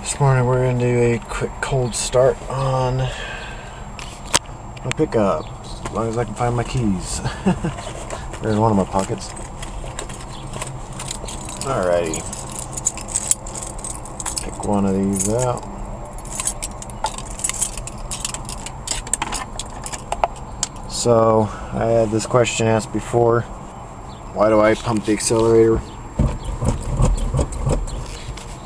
This morning we're going to do a quick cold start on my pickup, as long as I can find my keys. They're in one of my pockets. Alrighty. Pick one of these out. So, I had this question asked before. Why do I pump the accelerator?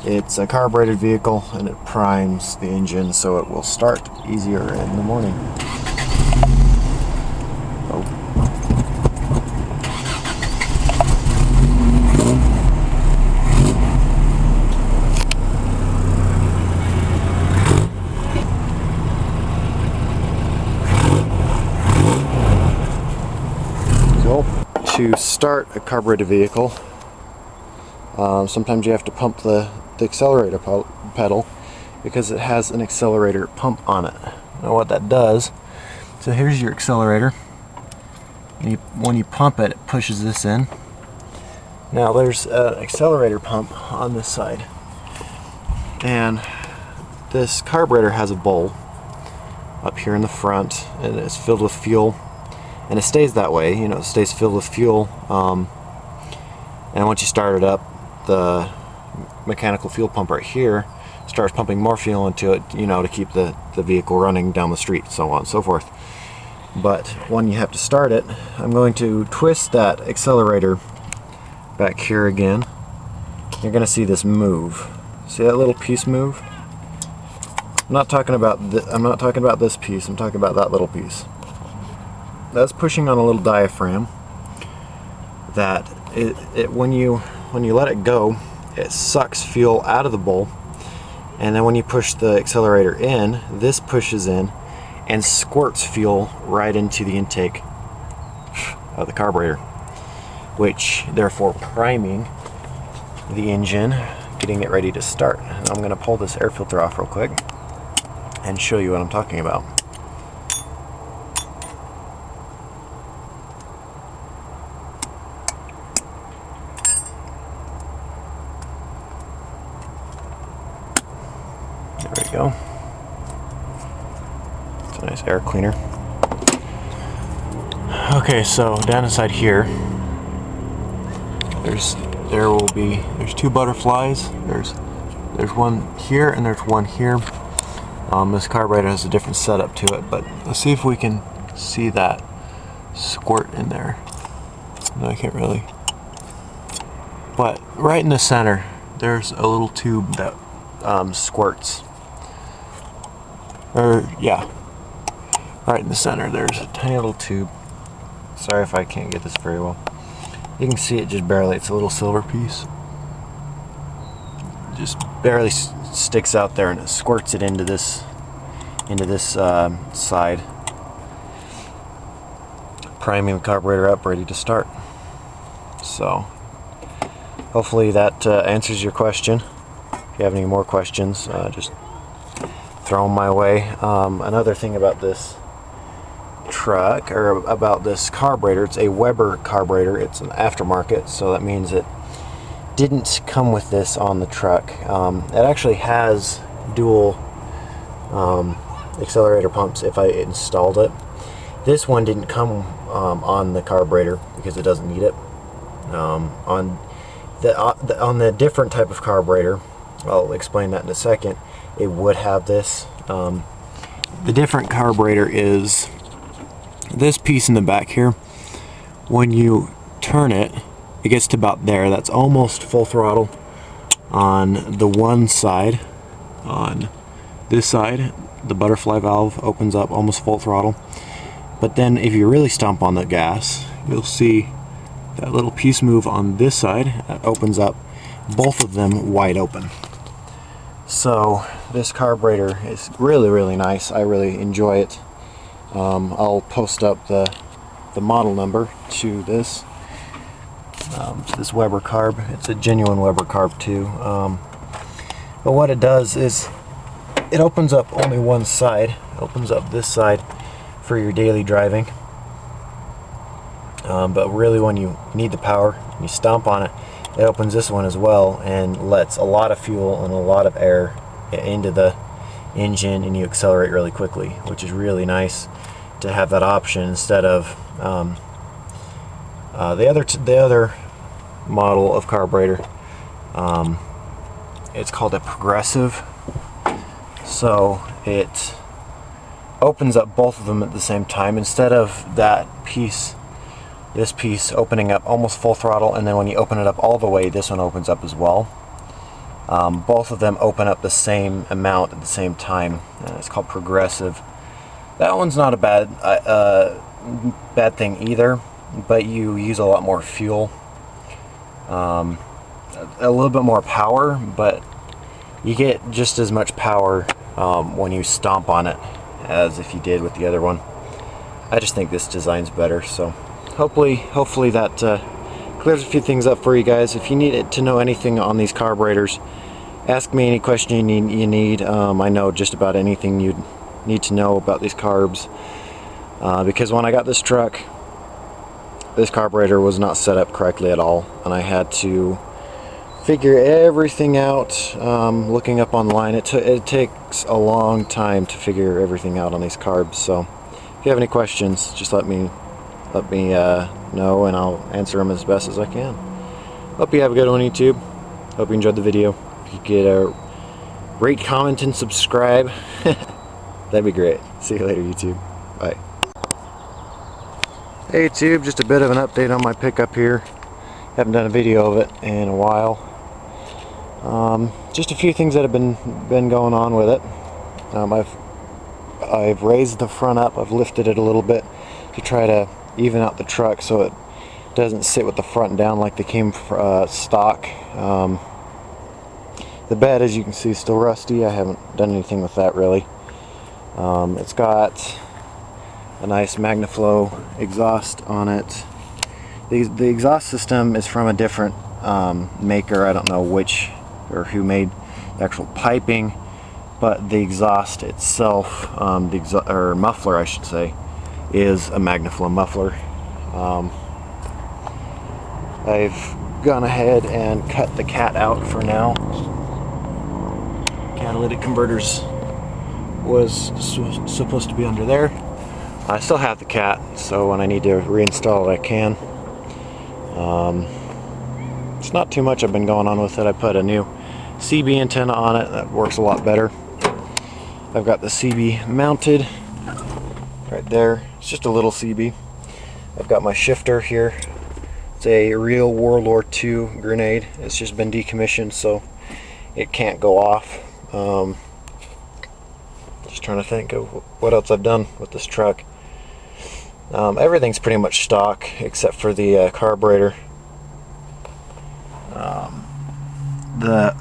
It's a carbureted vehicle and it primes the engine so it will start easier in the morning. Oh. So, to start a carbureted vehicle, sometimes you have to pump the accelerator pedal because it has an accelerator pump on it. Now what that does, so here's your accelerator. When you pump it, it pushes this in. Now there's an accelerator pump on this side, and this carburetor has a bowl up here in the front, and it's filled with fuel, and it stays that way. You know, it stays filled with fuel, and once you start it up, the mechanical fuel pump right here starts pumping more fuel into it, you know, to keep the vehicle running down the street, so on and so forth. But when you have to start it, I'm going to twist that accelerator back here again. You're going to see this move. See that little piece move? I'm not talking about this piece. I'm talking about that little piece. That's pushing on a little diaphragm that when you let it go, it sucks fuel out of the bowl, and then when you push the accelerator in, this pushes in and squirts fuel right into the intake of the carburetor, which therefore priming the engine, getting it ready to start. And I'm going to pull this air filter off real quick and show you what I'm talking about. There we go. It's a nice air cleaner. Okay, so down inside here, there's two butterflies. There's one here and there's one here. This carburetor has a different setup to it, but let's see if we can see that squirt in there. No, I can't really. But right in the center, there's a little tube that squirts. Yeah, right in the center there's a tiny little tube. Sorry if I can't get this very well. You can see it just barely. It's a little silver piece. It just barely sticks out there, and it squirts it into this side, priming the carburetor up, ready to start. So hopefully that answers your question. If you have any more questions, just throw them my way. Another thing about this truck, or about this carburetor, it's a Weber carburetor. It's an aftermarket, so that means it didn't come with this on the truck. It actually has dual accelerator pumps if I installed it. This one didn't come on the carburetor because it doesn't need it. On the different type of carburetor, I'll explain that in a second, it would have this. The different carburetor is this piece in the back here. When you turn it, it gets to about there. That's almost full throttle on the one side. On this side, the butterfly valve opens up almost full throttle. But then if you really stomp on the gas, you'll see that little piece move on this side. That opens up both of them wide open. So this carburetor is really nice. I really enjoy it. I'll post up the model number to this. This Weber carb. It's a genuine Weber carb too. But what it does is it opens up only one side. It opens up this side for your daily driving. But really, when you need the power, you stomp on it, it opens this one as well and lets a lot of fuel and a lot of air into the engine and you accelerate really quickly, which is really nice to have that option instead of the other model of carburetor. It's called a progressive, so it opens up both of them at the same time instead of this piece opening up almost full throttle, and then when you open it up all the way, this one opens up as well. Both of them open up the same amount at the same time. It's called progressive. That one's not a bad thing either, but you use a lot more fuel, a little bit more power, but you get just as much power when you stomp on it as if you did with the other one. I just think this design's better, so hopefully that clears a few things up for you guys. If you need to know anything on these carburetors, ask me any question you need. I know just about anything you'd need to know about these carbs, because when I got this truck, this carburetor was not set up correctly at all, and I had to figure everything out looking up online. It takes a long time to figure everything out on these carbs, so if you have any questions, just let me know, and I'll answer them as best as I can. Hope you have a good one, YouTube. Hope you enjoyed the video. If you could rate, comment, and subscribe, that'd be great. See you later, YouTube. Bye. Hey YouTube, just a bit of an update on my pickup here. Haven't done a video of it in a while. Just a few things that have been going on with it. I've raised the front up. I've lifted it a little bit to try to even out the truck so it doesn't sit with the front down like they came stock. The bed, as you can see, is still rusty. I haven't done anything with that really. It's got a nice MagnaFlow exhaust on it. The exhaust system is from a different maker. I don't know which or who made the actual piping, but the exhaust itself, or muffler I should say, is a MagnaFlow muffler. I've gone ahead and cut the cat out for now. Catalytic converters was supposed to be under there. I still have the cat, so when I need to reinstall it I can. It's not too much I've been going on with it. I put a new CB antenna on it that works a lot better. I've got the CB mounted right there. It's just a little CB. I've got my shifter here. It's a real World War II grenade. It's just been decommissioned, so it can't go off. Just trying to think of what else I've done with this truck. Everything's pretty much stock except for the carburetor. The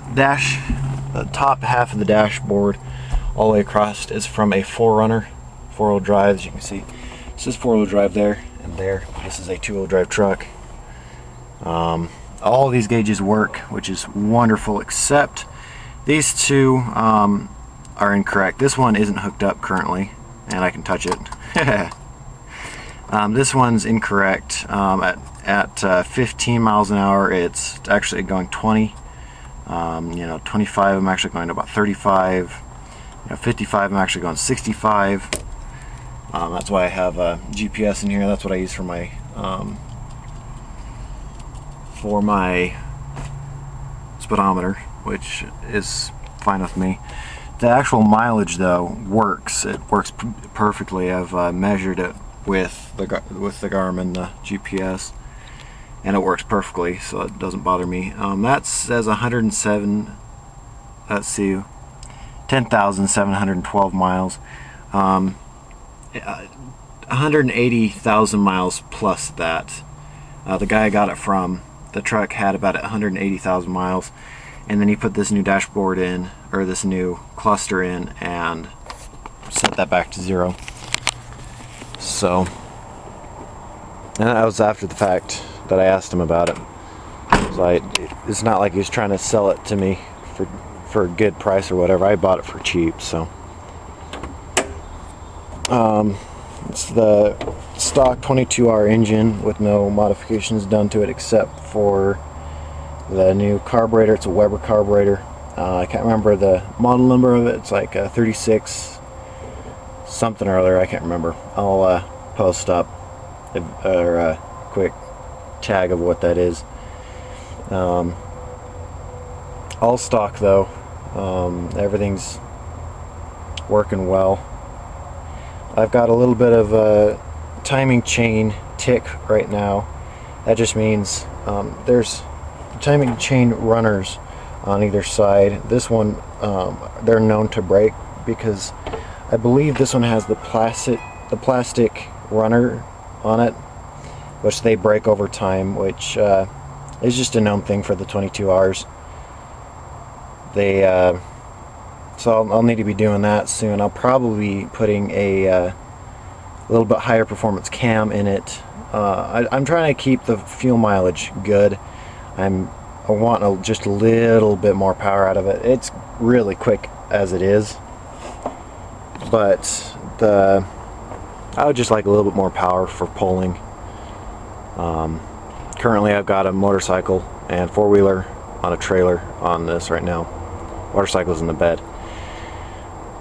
top half of the dashboard all the way across is from a 4Runner, 4-wheel drive. As you can see, this is 4-wheel drive there and there. This is a 2-wheel drive truck. All of these gauges work, which is wonderful, except these two are incorrect. This one isn't hooked up currently, and I can touch it. This one's incorrect. At 15 miles an hour, it's actually going 20. 25, I'm actually going to about 35. 55, I'm actually going 65. That's why I have a GPS in here. That's what I use for my speedometer, which is fine with me. The actual mileage, though, works. It works perfectly. I've measured it with the Garmin, the GPS, and it works perfectly, so it doesn't bother me. That says 107. Let's see, 10,712 miles. 180,000 miles plus that. The guy I got it from, the truck had about 180,000 miles, and then he put this new dashboard in, or this new cluster in, and set that back to 0. So, and that was after the fact that I asked him about it. So it's not like he was trying to sell it to me for a good price or whatever. I bought it for cheap, so. It's the stock 22R engine with no modifications done to it except for the new carburetor. It's a Weber carburetor. I can't remember the model number of it. It's like 36 something or other. I can't remember. I'll post up a quick tag of what that is. All stock though. Everything's working well. I've got a little bit of a timing chain tick right now. That just means there's timing chain runners on either side. This one, they're known to break because I believe this one has the plastic runner on it, which they break over time, which is just a known thing for the 22 hours. So I'll need to be doing that soon. I'll probably be putting a little bit higher performance cam in it. I'm trying to keep the fuel mileage good. I want just a little bit more power out of it. It's really quick as it is, but I would just like a little bit more power for pulling. Currently I've got a motorcycle and four-wheeler on a trailer on this right now. Motorcycle's in the bed.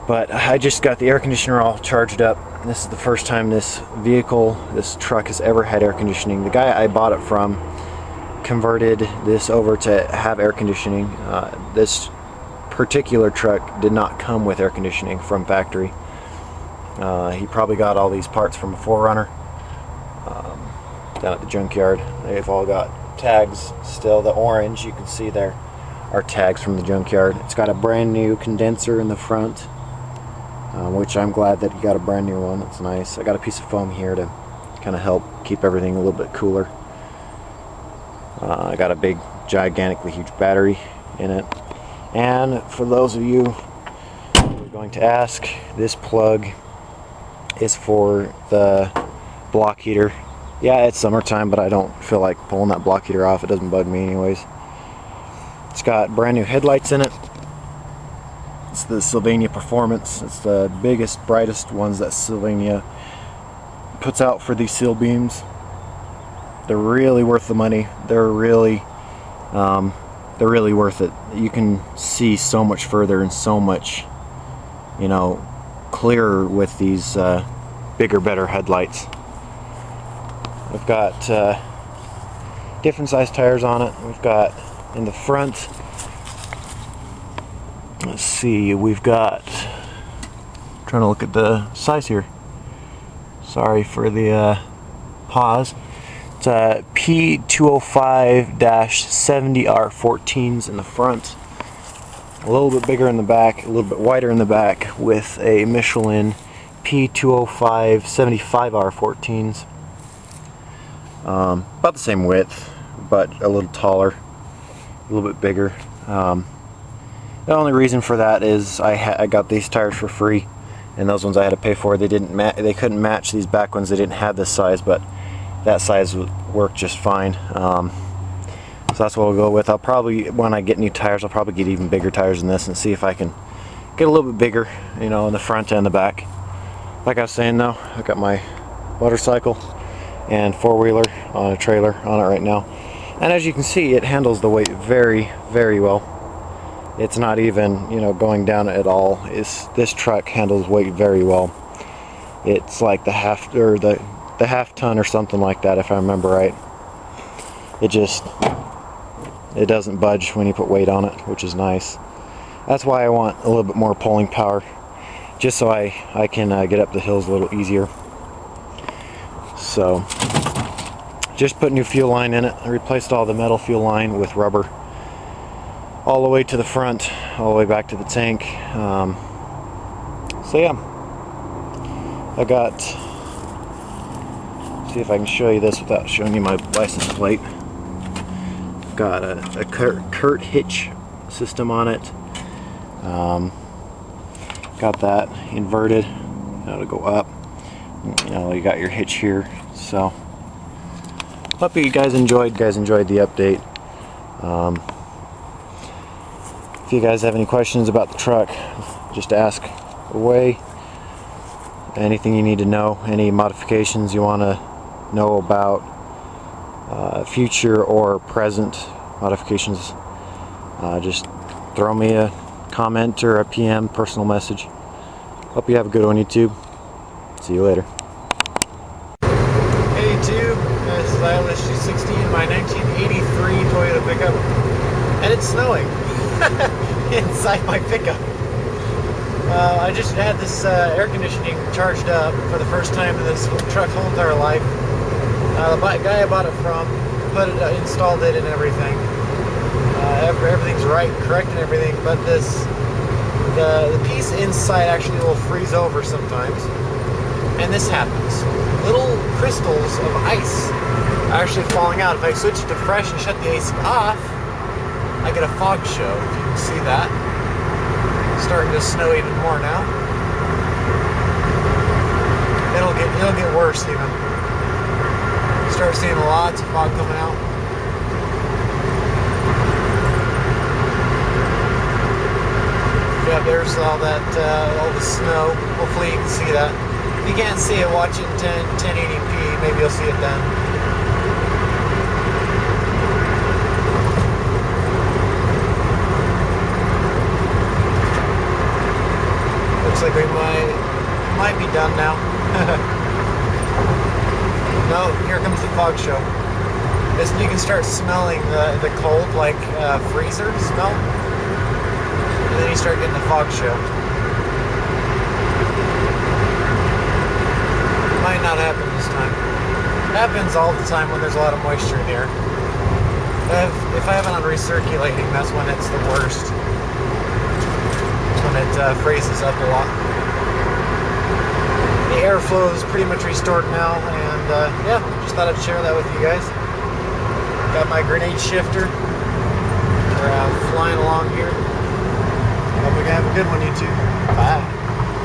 But I just got the air conditioner all charged up. This is the first time this truck has ever had air conditioning. The guy I bought it from converted this over to have air conditioning. This particular truck did not come with air conditioning from factory. He probably got all these parts from a 4Runner down at the junkyard. They've all got tags still. The orange you can see there are tags from the junkyard. It's got a brand new condenser in the front, which I'm glad that you got a brand new one. It's nice. I got a piece of foam here to kind of help keep everything a little bit cooler. I got a big, gigantically huge battery in it. And for those of you who are going to ask, this plug is for the block heater. Yeah, it's summertime, but I don't feel like pulling that block heater off. It doesn't bug me anyways. It's got brand new headlights in it. It's the Sylvania Performance. It's the biggest, brightest ones that Sylvania puts out for these seal beams. They're really worth the money. They're really worth it. You can see so much further and so much, clearer with these bigger, better headlights. We've got different size tires on it. We've got in the front, let's see, we've got, trying to look at the size here. Sorry for the pause. It's a P205-70R14s in the front. A little bit bigger in the back, a little bit wider in the back with a Michelin P205-75R14s. About the same width, but a little taller, a little bit bigger. The only reason for that is I got these tires for free, and those ones I had to pay for. They couldn't match these back ones. They didn't have this size, but that size would work just fine. So that's what we'll go with. I'll probably, when I get new tires, I'll probably get even bigger tires than this and see if I can get a little bit bigger, in the front and the back. Like I was saying though, I got my motorcycle and four-wheeler on a trailer on it right now, and as you can see, it handles the weight very, very well. It's not even going down at all. This truck handles weight very well. It's like the half ton or something like that, if I remember right. It doesn't budge when you put weight on it, which is nice. That's why I want a little bit more pulling power, just so I can get up the hills a little easier. So just put new fuel line in it. I replaced all the metal fuel line with rubber all the way to the front, all the way back to the tank. So yeah, I got, see if I can show you this without showing you my license plate. Got a Kurt hitch system on it. Got that inverted. That'll go up. You got your hitch here. So hope you guys enjoyed the update. If you guys have any questions about the truck, just ask away. Anything you need to know, any modifications you want to know about, future or present modifications, just throw me a comment or a PM, personal message. Hope you have a good one, YouTube. See you later. Hey YouTube, this is ILSG 60 in my 1983 Toyota pickup, and it's snowing inside my pickup. I just had this air conditioning charged up for the first time in this truck's whole entire life. The guy I bought it from installed it and everything. Everything's correct and everything, but the piece inside actually will freeze over sometimes, and this happens. Little crystals of ice are actually falling out. If I switch it to fresh and shut the AC off, I get a fog show. If you can see that. It's starting to snow even more now. It'll get worse even. Start seeing lots of fog coming out. Yeah, there's all the snow. Hopefully you can see that. If you can't see it, watch it in 1080p. Maybe you'll see it then. Looks like we might be done now. No, here comes the fog show. You can start smelling the cold, like freezer smell. And then you start getting the fog show. Might not happen this time. It happens all the time when there's a lot of moisture in the air. If I have it on recirculating, that's when it's the worst. It's when it freezes up a lot. The airflow is pretty much restored now, and yeah, just thought I'd share that with you guys. Got my grenade shifter. We're flying along here. Hope we can have a good one, you two. Bye.